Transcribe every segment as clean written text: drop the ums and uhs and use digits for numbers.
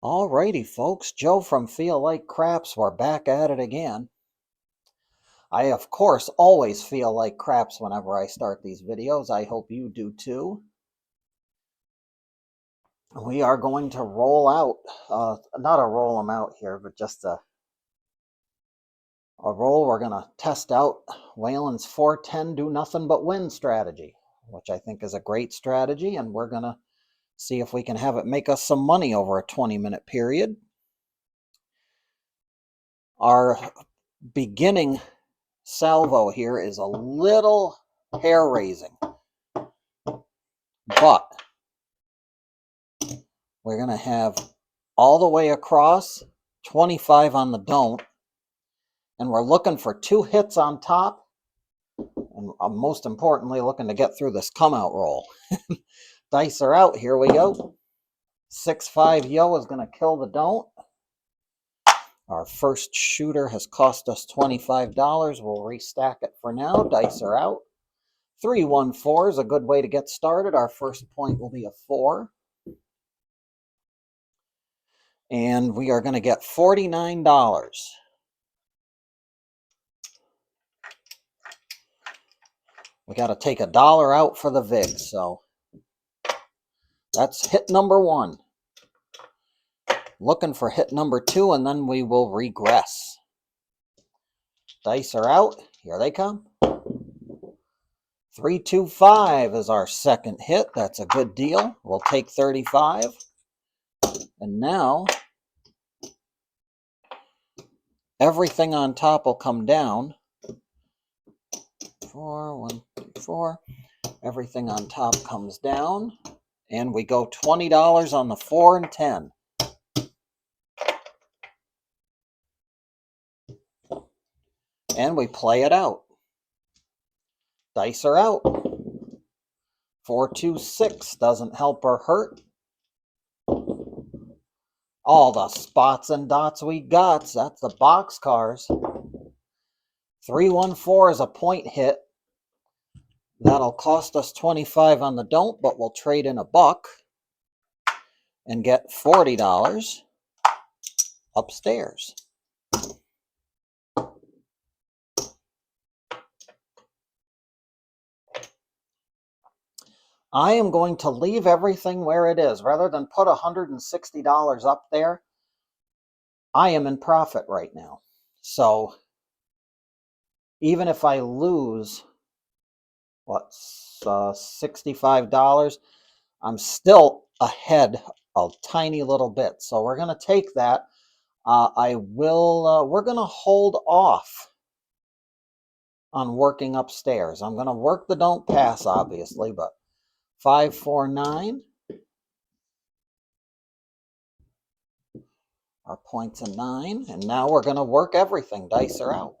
Alrighty, folks. Joe from Feel Like Craps. We're back at it again. I, of course, always feel like craps whenever I start these videos. I hope you do too. We are going to roll out, not a roll them out here, but just a roll. We're going to test out Waylon's 410 do nothing but win strategy, which I think is a great strategy, and we're going to see if we can have it make us some money over a 20-minute period. Our beginning salvo here is a little hair-raising, but we're going to have all the way across 25 on the don't, and we're looking for 2 hits on top, and most importantly looking to get through this come out roll. Dice are out. Here we go. 6-5 yo is going to kill the don't. Our first shooter has cost us $25. We'll restack it for now. Dice are out. 3-1-4 is a good way to get started. Our first point will be a 4. And we are going to get $49. We got to take $1 out for the VIG, so that's hit number 1. Looking for hit number 2, and then we will regress. Dice are out. Here they come. 3-2-5 is our second hit. That's a good deal. We'll take 35. And now everything on top will come down. 4, 1, 3, 4. Everything on top comes down. And we go $20 on the 4 and 10. And we play it out. Dice are out. 4-2-6 doesn't help or hurt. All the spots and dots we got. That's the box cars. 3-1-4 is a point hit. That'll cost us 25 on the don't, but we'll trade in $1 and get $40 upstairs. I am going to leave everything where it is. Rather than put $160 up there, I am in profit right now. So even if I lose, $65, I'm still ahead a tiny little bit. So we're going to take that. We're going to hold off on working upstairs. I'm going to work the don't pass, obviously, but 5-4-9. Our point's a 9, and now we're going to work everything. Dice are out.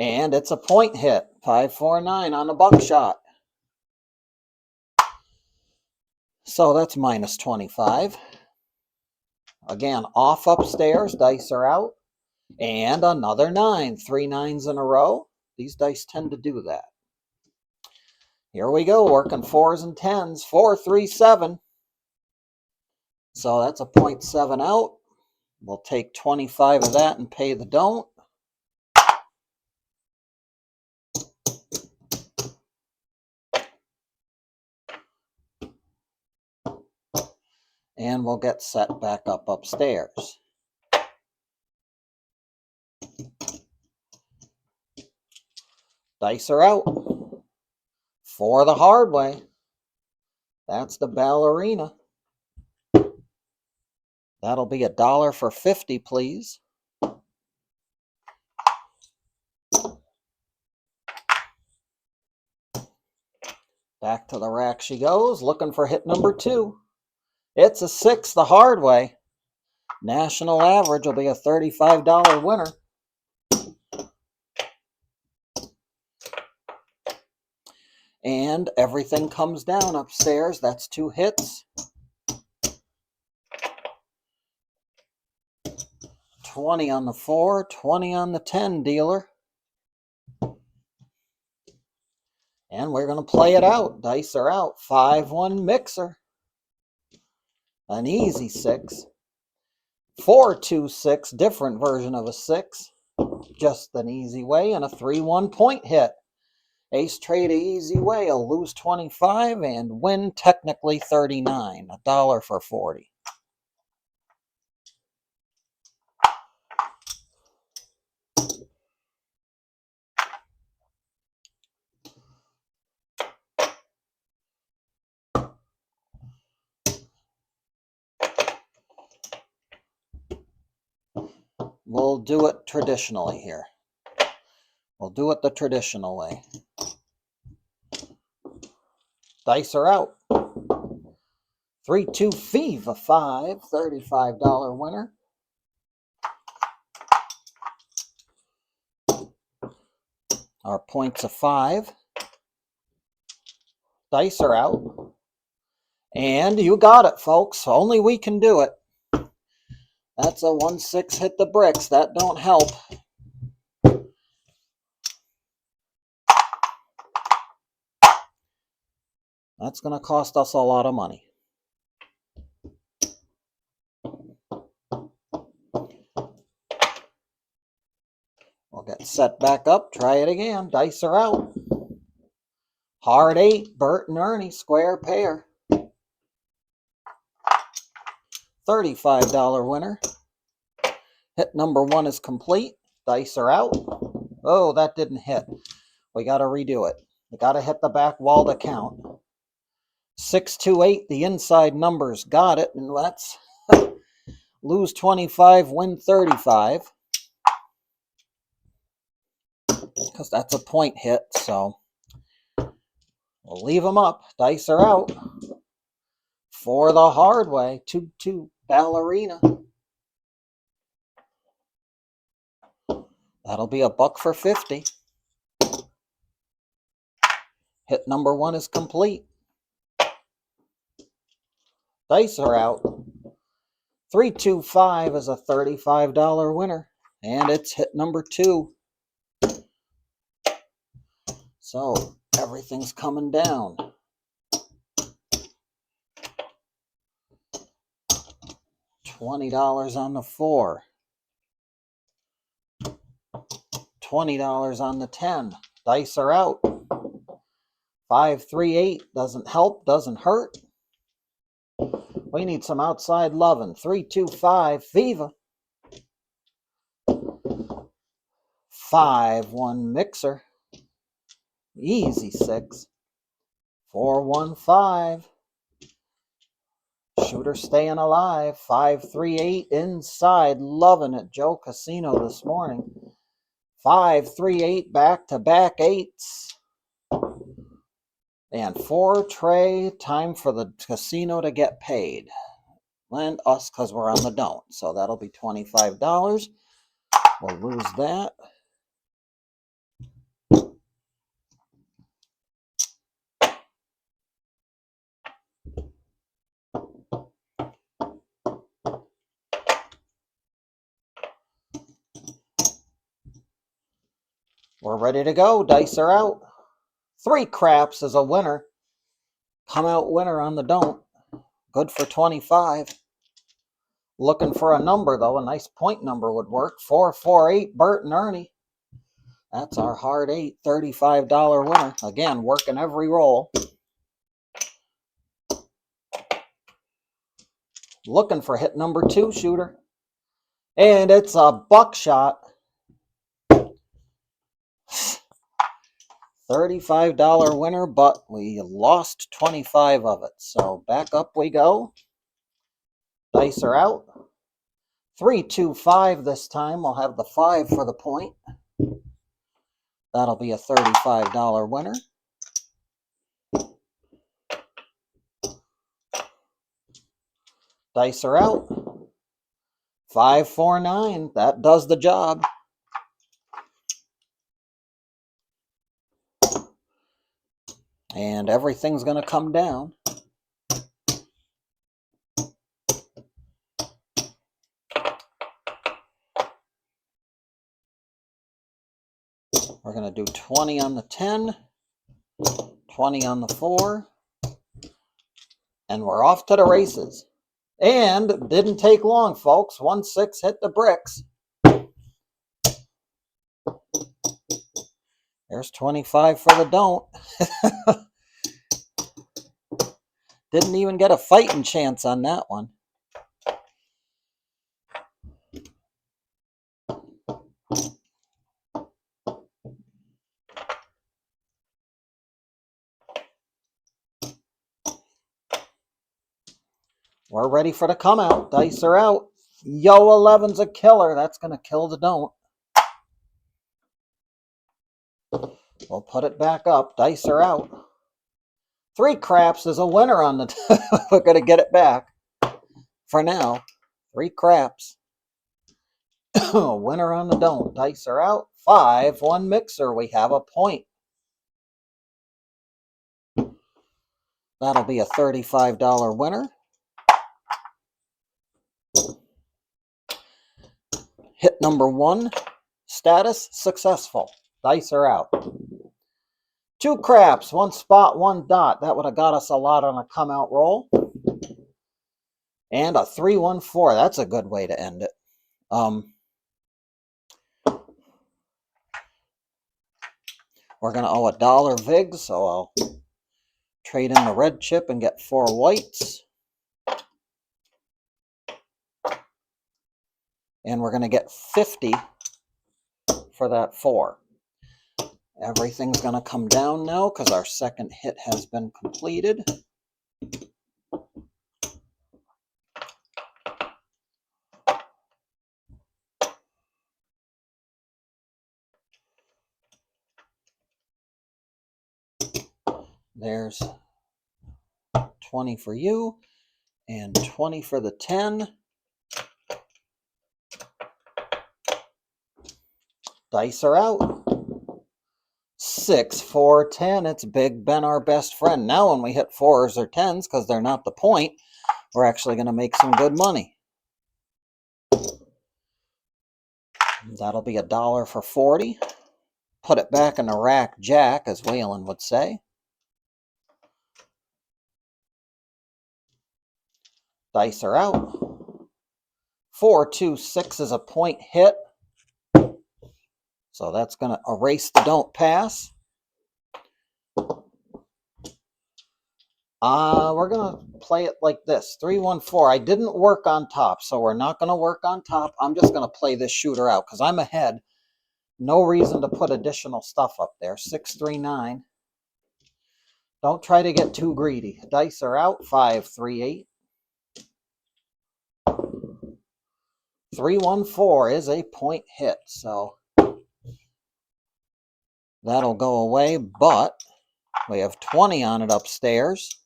And it's a point hit. 5-4-9 on the buckshot. So that's minus 25. Again, off upstairs. Dice are out. And another 9. 3 9s in a row. These dice tend to do that. Here we go, working 4s and 10s. 4-3-7. So that's a 0.7 out. We'll take 25 of that and pay the don't. And we'll get set back up upstairs. Dice are out. For the hard way. That's the ballerina. That'll be $1 for 50, please. Back to the rack she goes, looking for hit number 2. It's a 6 the hard way. National average will be a $35 winner. And everything comes down upstairs. That's 2 hits. 20 on the 4, 20 on the 10, dealer. And we're going to play it out. Dice are out. 5-1 mixer. An easy 6. 4-2-6, different version of a 6. Just an easy way and a 3-1 point hit. Ace trade easy way. I'll lose 25 and win technically 39. $1 for 40. We'll do it traditionally here. We'll do it the traditional way. Dice are out. 3-2 Fever 5, $35 winner. Our points of 5. Dice are out. And you got it, folks. Only we can do it. That's a 1-6 hit the bricks. That don't help. That's going to cost us a lot of money. We'll get set back up. Try it again. Dice are out. Hard 8. Bert and Ernie. Square pair. $35 winner. Hit number 1 is complete. Dice are out. Oh, that didn't hit. We got to redo it. We got to hit the back wall to count. 6-2-8, the inside numbers got it, and let's lose 25, win 35. Because that's a point hit, so we'll leave them up. Dice are out. For the hard way, 2-2 ballerina. That'll be $1 for 50. Hit number 1 is complete. Dice are out. 3-2-5 is a $35 winner. And it's hit number 2. So everything's coming down. $20 on the 4. $20 on the 10. Dice are out. 5-3-8 doesn't help, doesn't hurt. We need some outside loving. 3-2-5 Viva. 5-1 mixer. Easy 6. 4-1-5. Shooter staying alive. 5-3-8 inside. Loving it. Joe Casino this morning. 5-3-8 back-to-back 8s. And 4 tray. Time for the casino to get paid. And us because we're on the don't. So that'll be $25. We'll lose that. We're ready to go. Dice are out. 3 craps is a winner. Come out winner on the don't. Good for 25. Looking for a number, though. A nice point number would work. 4-4-8, Bert and Ernie. That's our hard 8, $35 winner. Again, working every roll. Looking for hit number 2, shooter. And it's a buckshot. $35 winner, but we lost 25 of it. So back up we go. Dice are out. 3-2-5 this time. We'll have the 5 for the point. That'll be a $35 winner. Dice are out. 5-4-9. That does the job. And everything's going to come down. We're going to do 20 on the 10, 20 on the 4, and we're off to the races. And it didn't take long, folks. 1-6 hit the bricks. There's 25 for the don't. Didn't even get a fighting chance on that one. We're ready for the come out. Dice are out. Yo, 11's a killer. That's going to kill the don't. We'll put it back up. Dice are out. 3 craps is a winner on the... We're going to get it back. For now. 3 craps. Winner on the don't. Dice are out. 5, 1 mixer. We have a point. That'll be a $35 winner. Hit number 1. Status successful. Dice are out. 2 craps, 1 spot, 1 dot. That would have got us a lot on a come out roll. And a 3-1-4. That's a good way to end it. We're going to owe $1 VIG, so I'll trade in the red chip and get 4 whites. And we're going to get 50 for that 4. Everything's going to come down now because our second hit has been completed. There's 20 for you and 20 for the 10. Dice are out. 6, 4, 10. It's Big Ben, our best friend. Now when we hit 4s or 10s, because they're not the point, we're actually going to make some good money. That'll be $1 for 40. Put it back in the rack jack, as Waylon would say. Dice are out. 4, 2, 6 is a point hit. So that's going to erase the don't pass. We're going to play it like this. 3, 1, 4. I didn't work on top, so we're not going to work on top. I'm just going to play this shooter out because I'm ahead. No reason to put additional stuff up there. 6, 3, 9. Don't try to get too greedy. Dice are out. 5, 3, 8. 3, 1, 4 is a point hit, so that'll go away, but we have 20 on it upstairs.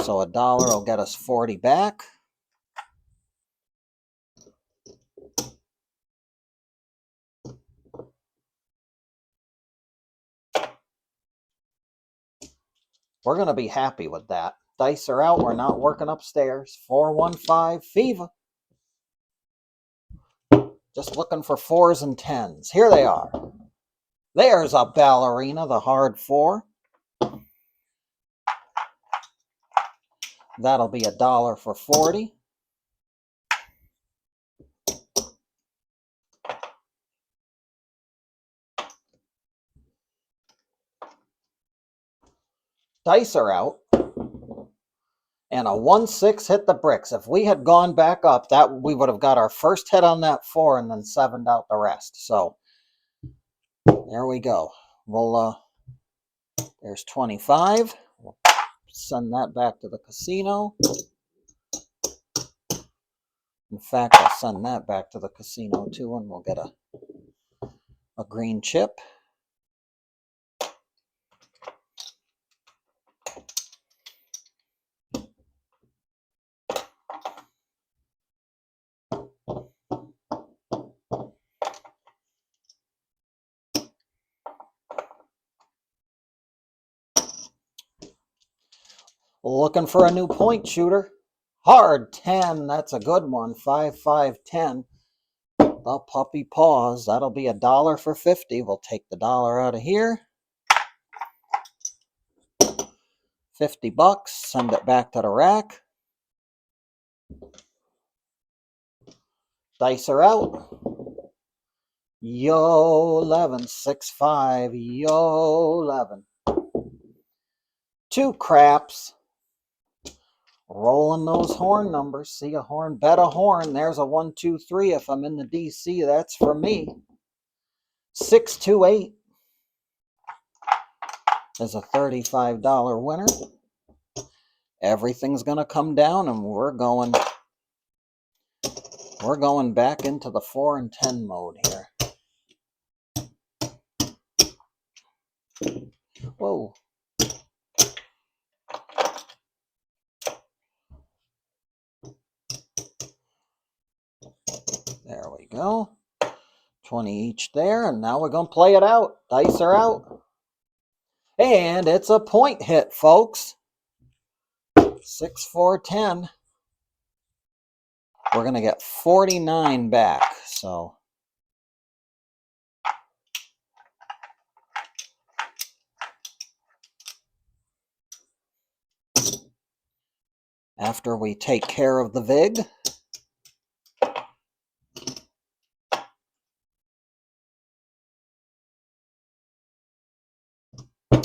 So $1 will get us 40 back. We're going to be happy with that. Dice are out. We're not working upstairs. 4, 1, 5, fever. Just looking for 4s and 10s. Here they are. There's a ballerina, the hard 4. That'll be $1 for 40. Dice are out. And a 1-6 hit the bricks. If we had gone back up, that we would have got our first hit on that 4 and then 7'd out the rest. So there we go. We'll there's 25. We'll send that back to the casino. In fact, I'll send that back to the casino too, and we'll get a green chip. Looking for a new point shooter. Hard 10. That's a good one. 5, 5, 10. The puppy paws. That'll be $1 for 50. We'll take the $1 out of here. 50 bucks. Send it back to the rack. Dice are out. Yo 11, 6, 5, yo 11. 2 craps. Rolling those horn numbers. See a horn, bet a horn. There's a 1, 2, 3. If I'm in the DC, that's for me. 6, 2, 8 is a $35 winner. Everything's going to come down, and we're going back into the 4 and 10 mode here. Whoa. There we go. 20 each there, and now we're going to play it out. Dice are out. And it's a point hit, folks. 6, 4, 10. We're going to get 49 back, so... after we take care of the VIG. I'm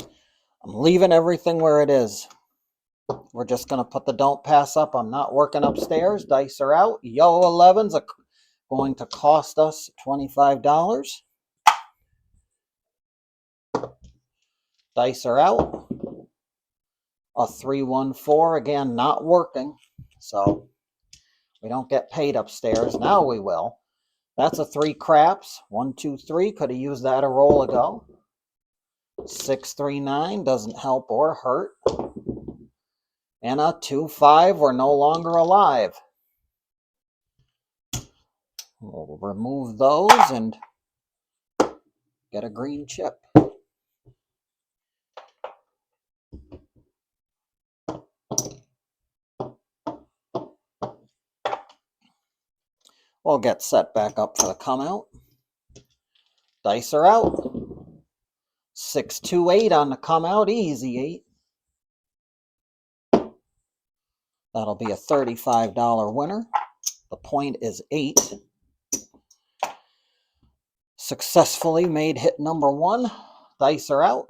leaving everything where it is. We're just going to put the don't pass up. I'm not working upstairs. Dice are out. Yo 11's going to cost us $25. Dice are out. A 3, 1, 4. Again, not working. So we don't get paid upstairs. Now we will. That's a 3 craps. 1, 2, 3. Could have used that a roll ago. 6, 3, 9. Doesn't help or hurt. And a 2, 5. We're no longer alive. We'll remove those and get a green chip. We'll get set back up for the come out. Dice are out. 6, 2, 8 on the come out. Easy 8. That'll be a $35 winner. The point is 8. Successfully made hit number 1. Dice are out.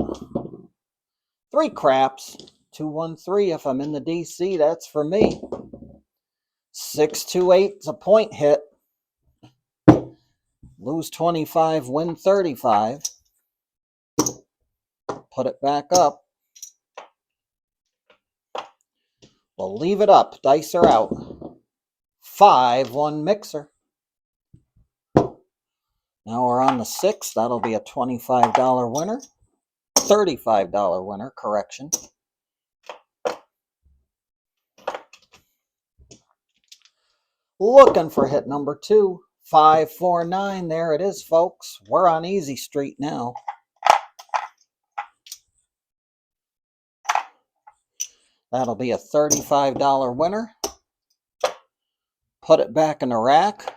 3 craps. 2, 1, 3. If I'm in the DC, that's for me. 6, 2, 8 is a point hit. Lose 25, win 35. Put it back up. We'll leave it up. Dice are out. 5, 1 mixer. Now we're on the 6. That'll be a $25 winner. $35 winner, correction. Looking for hit number 2. 5, 4, 9. There it is, folks. We're on easy street now. That'll be a $35 winner. Put it back in the rack.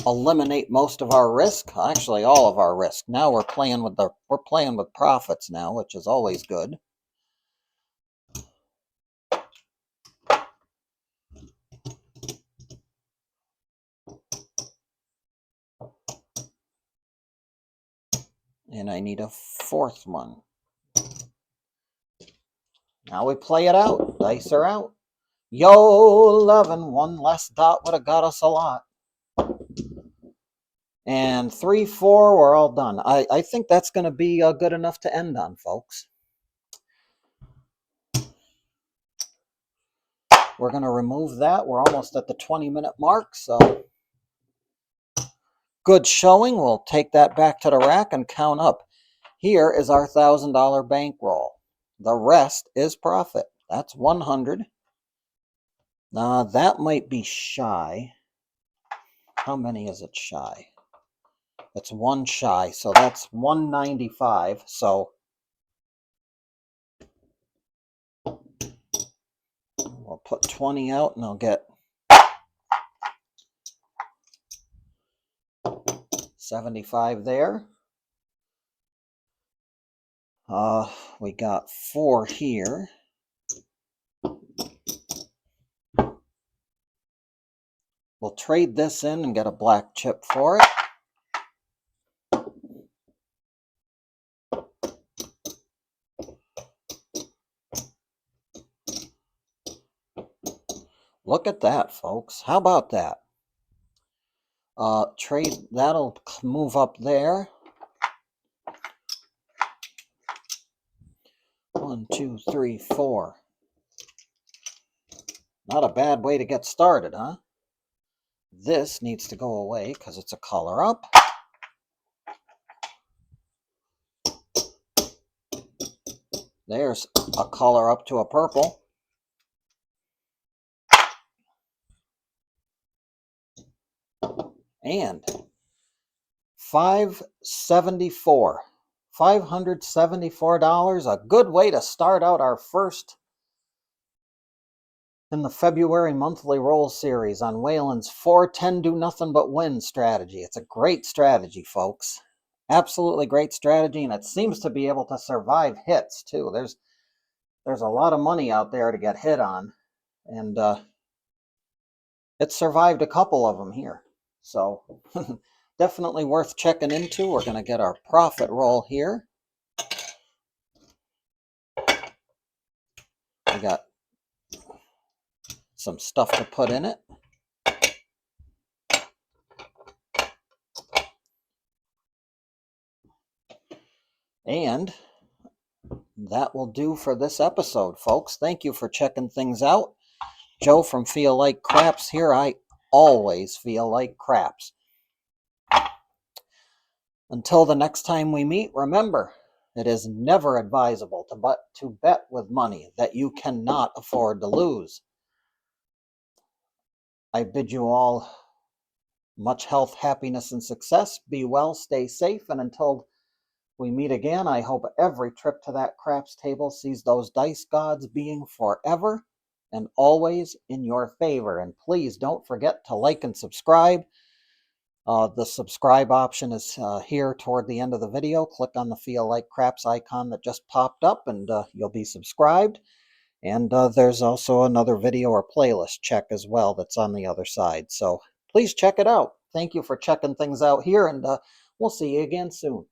Eliminate most of our risk. Actually, all of our risk. Now we're playing with profits now, which is always good. And I need a 4th one. Now we play it out. Dice are out. Yo 11. 1 less dot would have got us a lot. And 3, 4, we're all done. I think that's going to be good enough to end on, folks. We're going to remove that. We're almost at the 20-minute mark, so good showing. We'll take that back to the rack and count up. Here is our $1,000 bankroll. The rest is profit. That's 100. That might be shy. How many is it shy? It's 1 shy, so that's 195. So we'll put 20 out and I'll get 75 there. We got 4 here. We'll trade this in and get a black chip for it. Look at that, folks. How about that? Trade, that'll move up there. 1, 2, 3, 4. Not a bad way to get started, huh? This needs to go away because it's a color up. There's a color up to a purple. And $574. $574. A good way to start out our first in the February monthly roll series on Waylon's 4-10 do nothing but win strategy. It's a great strategy, folks. Absolutely great strategy, and it seems to be able to survive hits too. There's a lot of money out there to get hit on, and it survived a couple of them here. So definitely worth checking into. We're going to get our profit roll here. We got some stuff to put in it. And that will do for this episode, folks. Thank you for checking things out. Joe from Feel Like Craps here. I always feel like craps. Until the next time we meet, remember, it is never advisable to bet with money that you cannot afford to lose. I bid you all much health, happiness, and success. Be well, stay safe, and until we meet again, I hope every trip to that craps table sees those dice gods being forever and always in your favor. And please don't forget to like and subscribe. The subscribe option is here toward the end of the video. Click on the Feel Like Craps icon that just popped up and you'll be subscribed. And there's also another video or playlist check as well that's on the other side. So please check it out. Thank you for checking things out here, and we'll see you again soon.